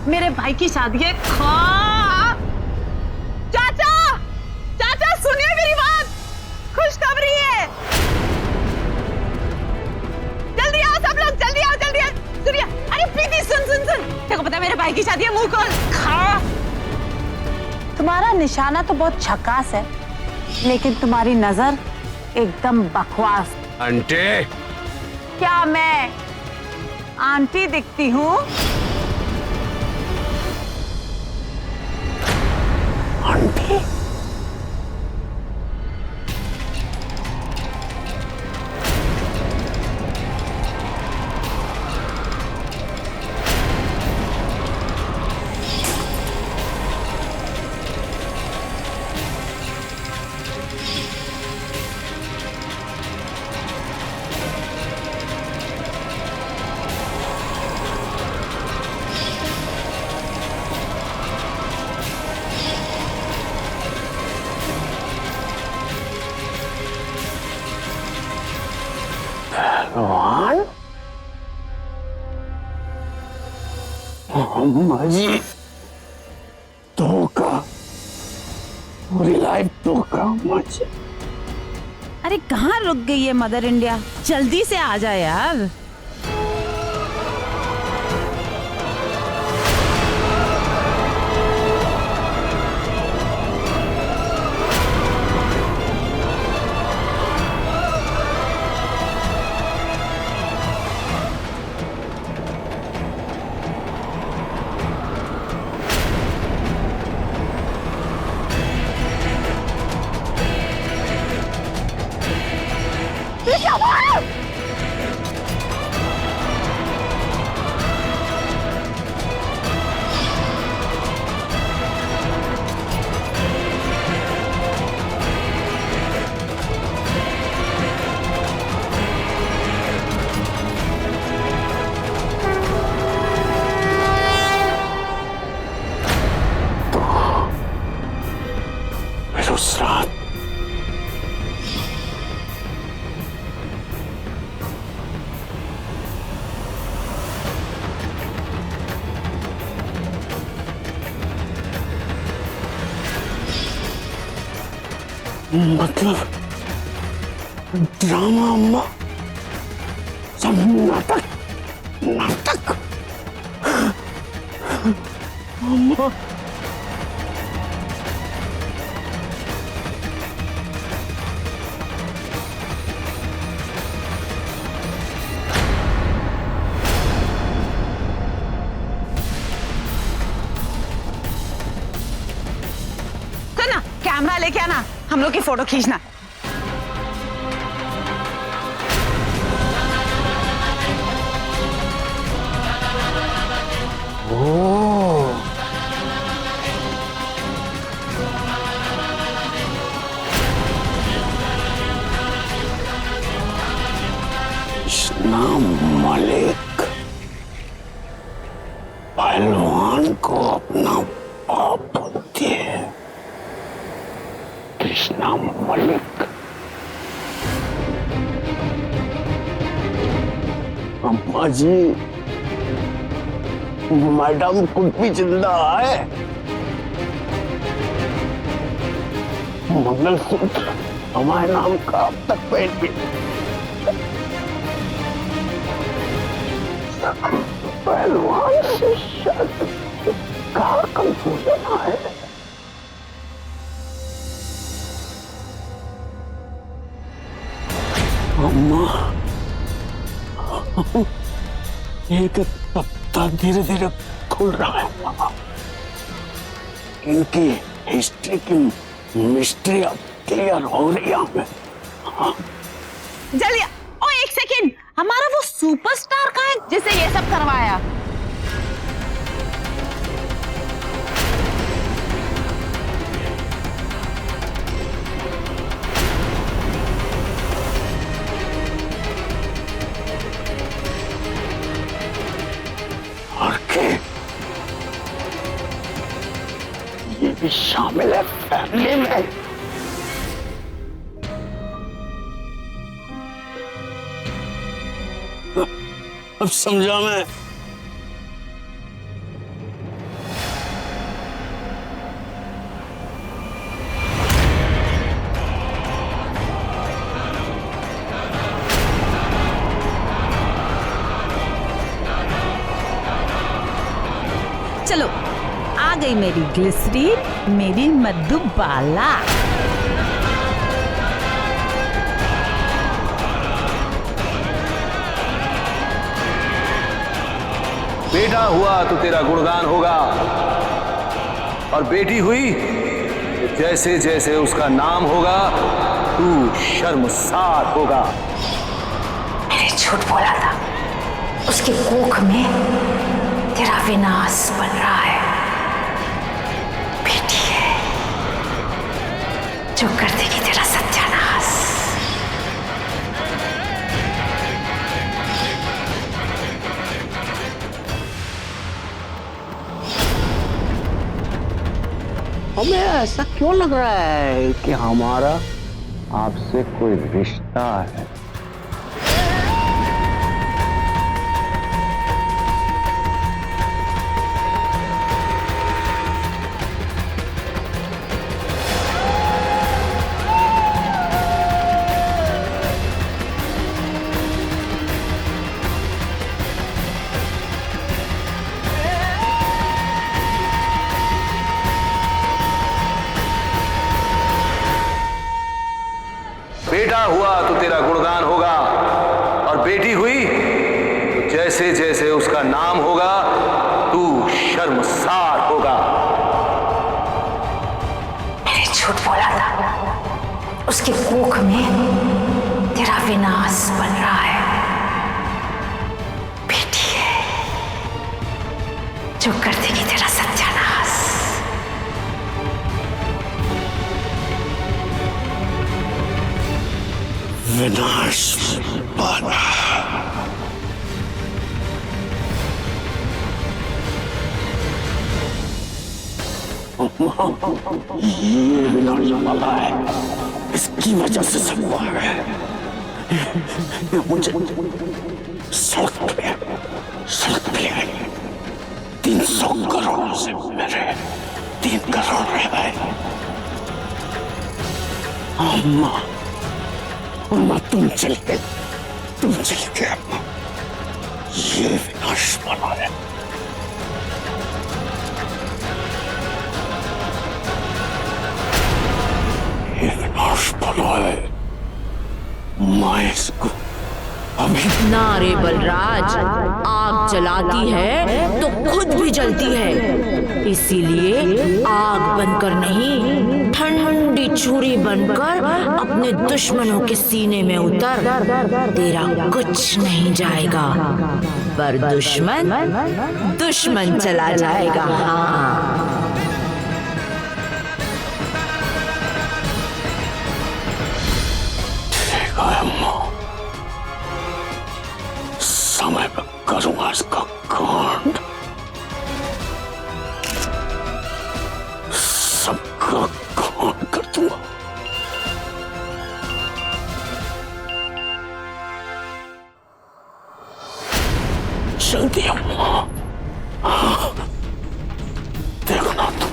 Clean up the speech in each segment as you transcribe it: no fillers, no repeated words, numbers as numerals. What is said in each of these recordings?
मेरे भाई की शादी है। चाचा, चाचा सुनिए मेरी बात, खुशखबरी है। जल्दी आओ सब लोग, जल्दी आओ, जल्दी आओ। सुनिए, अरे प्रीति सुन सुन सुन, तेरे को पता है मेरे भाई की शादी है, मुंह खोल। तुम्हारा निशाना तो बहुत झकास है, लेकिन तुम्हारी नजर एकदम बकवास। आंटी, क्या मैं आंटी दिखती हूँ? आंटी? भगवान, अम्मा जी धोखा, पूरी लाइफ धोखा अम्मा जी। अरे कहाँ रुक गई है मदर इंडिया, जल्दी से आ जा यार। उस रात मतलब ड्रामा अम्मा, सब नाटक नाटक अम्मा। कैमरा लेके आना, हम लोग की फोटो खींचना। कृष्णा मलिक पहलवान को अपना बाप बोलती है। कृष्णा मलिक, अम्मा जी मैडम खुद भी जिंदा है। मंगलसूत्र हमारे नाम का अब तक पहन के पहलवान से शादी का कंफ्यूजन है। अम्मा, एक पत्ता धीरे धीरे खुल रहा है। इनकी हिस्ट्री की मिस्ट्री अब क्लियर हो रही है हमें। हाँ। जल्दी, ओ एक सेकेंड, हमारा वो सुपरस्टार कहाँ है जिसे ये सब करवाया? और के ये भी शामिल है फैमिली में। अब समझा मैं। चलो आ गई मेरी ग्लिसरीन, मेरी मधुबाला। बेटा हुआ तो तेरा गुणगान होगा, और बेटी हुई तो जैसे जैसे उसका नाम होगा तू शर्मसार होगा। मैंने झूठ बोला था, उसके कोख में तेरा विनाश बन रहा है। बेटी है जो कर देगी तेरा सत्यानाश। हमें ऐसा क्यों लग रहा है कि हमारा आपसे कोई रिश्ता है? बेटा हुआ तो तेरा गुणगान होगा, और बेटी हुई तो जैसे जैसे उसका नाम होगा तू शर्मसार होगा। मैंने झूठ बोला था, उसके कोख में तेरा विनाश बन रहा है। बेटी है जो कर देगी तेरा सत्यानाश। विनाश पाना। ये विनाश वाला है, इसकी वजह से सब हुआ है। मुझे सड़क पे 300 करोड़ से मेरे 3 करोड़ रह गए। अम्मा तुम चल के अम्मा, ये विनाश वाला है। ये विनाश वाला है। मैं इसको अभी ना रे बलराज, आग जलाती है तो खुद भी जलती है, इसीलिए आग बनकर नहीं, ठंडी छुरी बनकर अपने दुश्मनों के सीने में उतर। तेरा कुछ नहीं जाएगा, पर दुश्मन चला जाएगा। हाँ, समय पर करूंगा इसका कांड, सबका कांड कर दूंगा। जल्दी अम्मा, देखना तुम।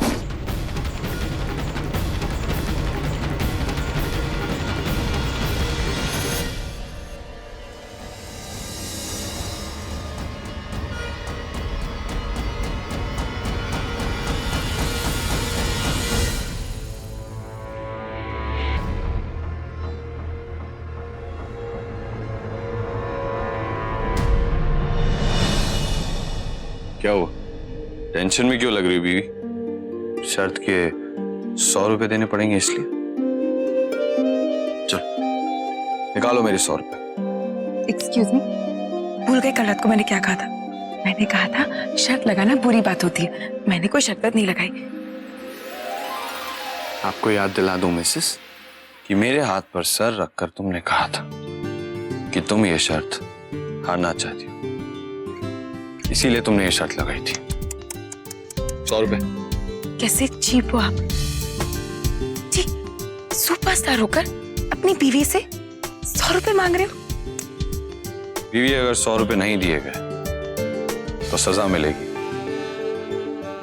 क्या हुआ? टेंशन में क्यों लग रही बीवी? शर्त के 100 रुपए देने पड़ेंगे इसलिए। चल निकालो मेरे 100 रुपए। एक्सक्यूज मी, भूल गए कल रात को मैंने क्या कहा था? मैंने कहा था शर्त लगाना बुरी बात होती है, मैंने कोई शर्त नहीं लगाई। आपको याद दिला दूं मिसेस कि मेरे हाथ पर सर रखकर तुमने कहा था कि तुम ये शर्त हारना चाहती हो, इसीलिए तुमने ये शर्त लगाई थी। 100 रुपए। कैसे चीप हो आप जी, सुपरस्टार होकर अपनी बीवी से 100 रुपए मांग रहे हो? बीवी अगर 100 रुपए नहीं दिए गए तो सजा मिलेगी,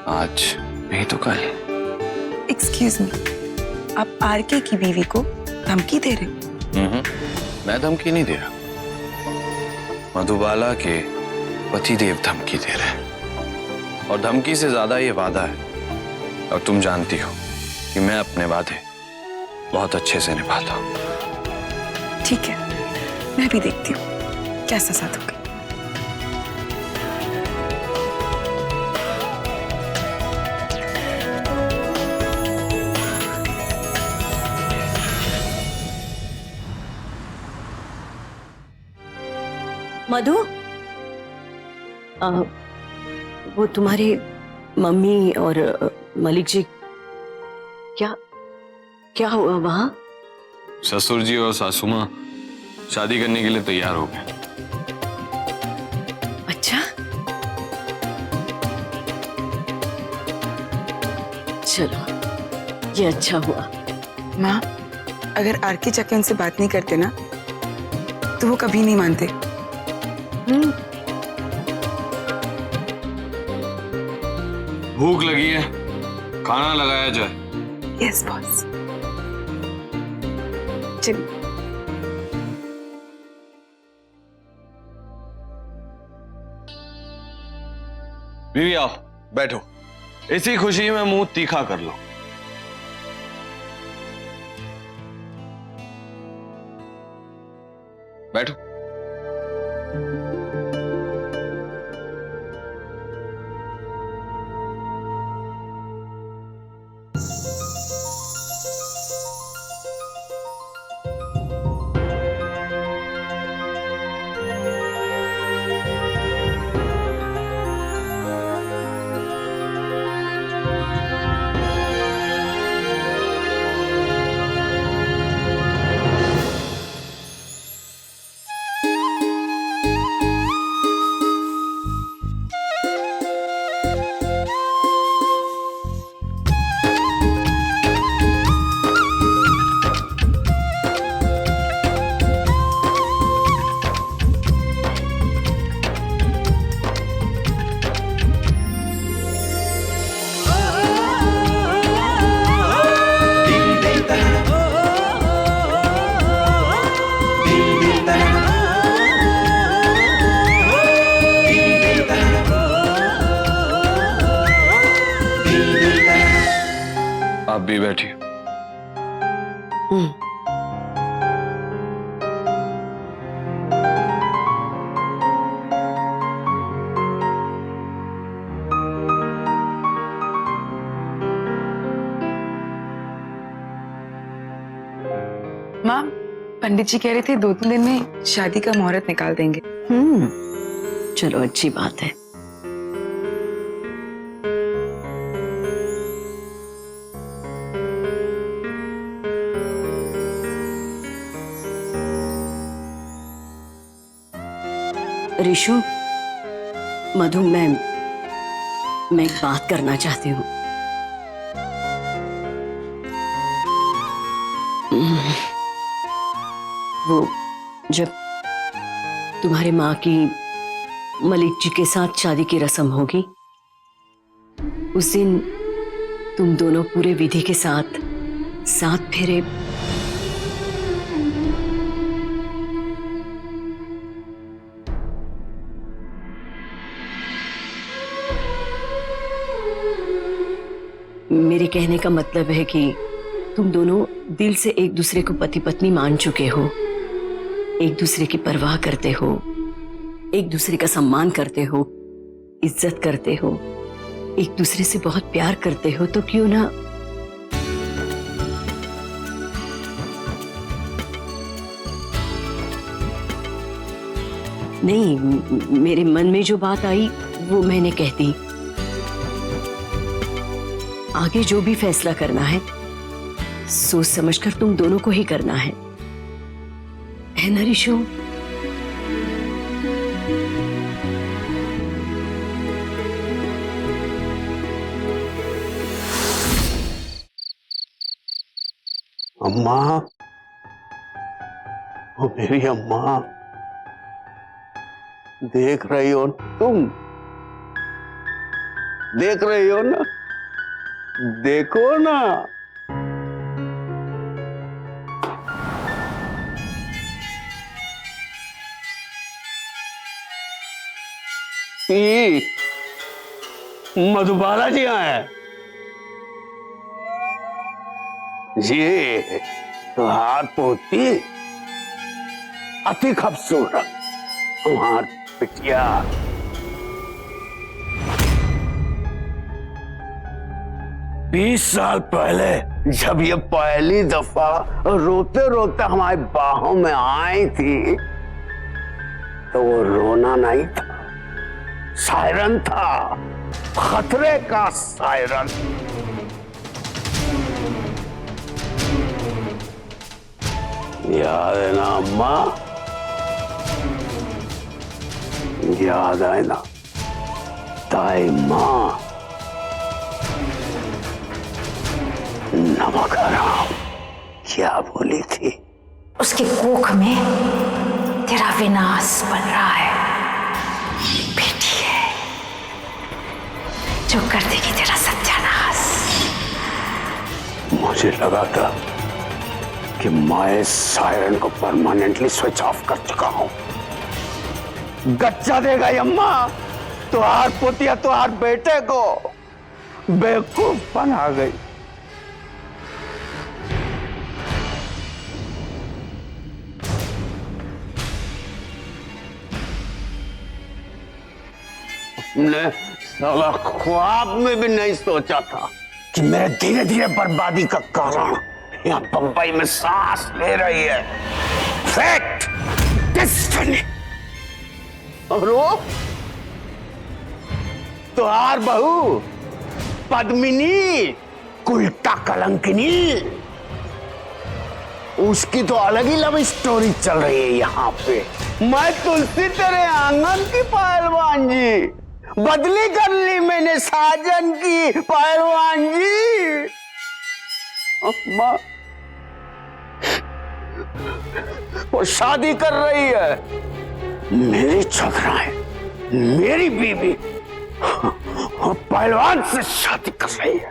आज नहीं तो कल। एक्सक्यूज मी, आप आरके की बीवी को धमकी दे रहे हो? मैं धमकी नहीं दे रहा, मधुबाला के पतिदेव धमकी दे रहे हैं। और धमकी से ज्यादा ये वादा है। और तुम जानती हो कि मैं अपने वादे बहुत अच्छे से निभाता हूँ। ठीक है, मैं भी देखती हूँ कैसा साथ होगा। मधु, वो तुम्हारे मम्मी और मलिक जी क्या क्या हुआ वहां? ससुर जी और सासू माँ शादी करने के लिए तैयार हो गए। अच्छा, चलो ये अच्छा हुआ। माँ, अगर आरके चक्के उनसे बात नहीं करते ना तो वो कभी नहीं मानते। भूख लगी है, खाना लगाया जाए। Yes boss. चलिए। बीवी आओ, बैठो। इसी खुशी में मुंह तीखा कर लो। बैठो। आप भी बैठिए। माँ, पंडित जी कह रहे थे 2-3 दिन में शादी का मुहूर्त निकाल देंगे। चलो अच्छी बात है। ऋषु, मधु, मैं एक बात करना चाहती हूँ। वो जब तुम्हारे माँ की मलिक जी के साथ शादी की रस्म होगी, उस दिन तुम दोनों पूरे विधि के साथ 7 फेरे मेरे कहने का मतलब है कि तुम दोनों दिल से एक दूसरे को पति पत्नी मान चुके हो, एक दूसरे की परवाह करते हो, एक दूसरे का सम्मान करते हो, इज्जत करते हो, एक दूसरे से बहुत प्यार करते हो, तो क्यों ना नहीं, मेरे मन में जो बात आई वो मैंने कह दी। आगे जो भी फैसला करना है सोच समझकर तुम दोनों को ही करना है ना ऋषु? अम्मा, ओ मेरी अम्मा, देख रही हो तुम? देख रही हो ना? देखो ना। मधुबाला जी आए। ये तुम्हार पोती अति खूबसूरत तुम्हार बिटिया। बीस साल पहले जब ये पहली दफा रोते रोते हमारी बाहों में आई थी तो वो रोना नहीं था, सायरन था, खतरे का सायरन। याद है ना अम्मा? याद है ना ताई माँ? नमक हराम क्या बोली थी? उसके कोख में तेरा विनाश बन रहा है। बेटी है जो कर देगी तेरा सत्यानाश। मुझे लगा था कि मैं सायरन को परमानेंटली स्विच ऑफ कर चुका हूं। गच्चा देगा अम्मा तुहार पुतिया तुहार बेटे को बेवकूफ बना गई। हमने साला ख्वाब में भी नहीं सोचा था कि मेरे धीरे धीरे बर्बादी का कारण यहाँ बंबई में सांस ले रही है। Fact, destiny. और वो तुहार बहू पद्मिनी, उल्टा कलंकिनी, उसकी तो अलग ही लव स्टोरी चल रही है यहाँ पे। मैं तुलसी तेरे आंगन की पहलवान जी, बदली कर ली मैंने साजन की पहलवान जी। अम्मा वो शादी कर रही है, मेरी छोकराएं, मेरी बीवी पहलवान से शादी कर रही है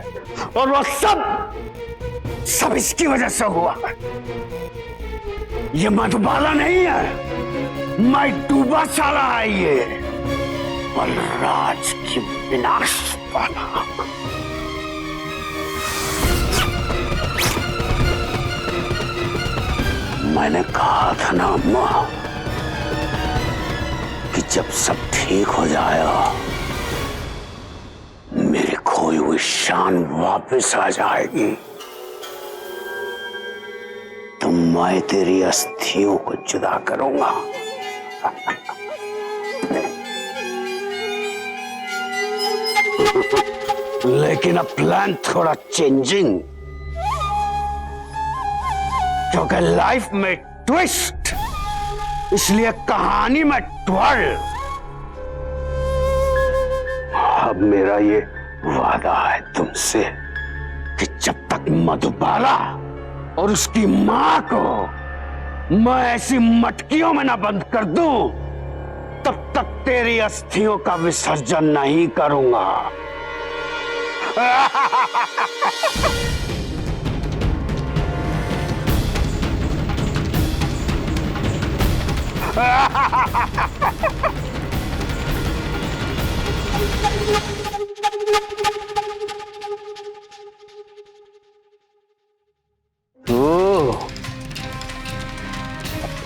और वो सब इसकी वजह से हुआ है। ये मधुबाला नहीं है, मैं डूबा साला है ये बलराज की विनाश वाला। मैंने कहा था ना अम्मा कि जब सब ठीक हो जाएगा मेरी खोई हुई शान वापस आ जाएगी तो मैं तेरी अस्थियों को जुदा करूंगा। लेकिन अब प्लान थोड़ा चेंजिंग, क्योंकि लाइफ में ट्विस्ट, इसलिए कहानी में ट्विस्ट। अब मेरा ये वादा है तुमसे कि जब तक मधुबाला और उसकी मां को मैं ऐसी मटकियों में ना बंद कर दूं तब तक तेरी अस्थियों का विसर्जन नहीं करूंगा।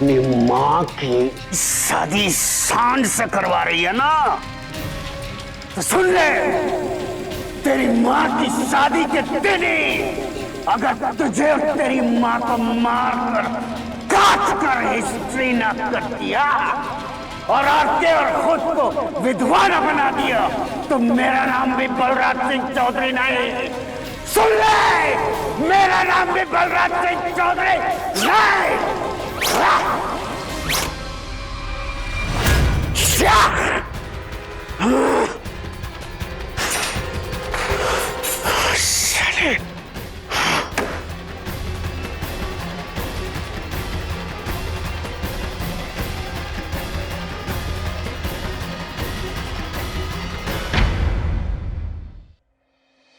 अपनी माँ की शादी शान से करवा रही है ना, तो सुन ले, तेरी माँ की शादी के दिन ही अगर तुझे और तेरी माँ को मार कर काट कर हिस्ट्री न कर दिया और आरके और खुद को विधवा न बना दिया तो मेरा नाम भी बलराज सिंह चौधरी नहीं। सुन ले, मेरा नाम भी बलराज सिंह चौधरी नहीं। Shut it.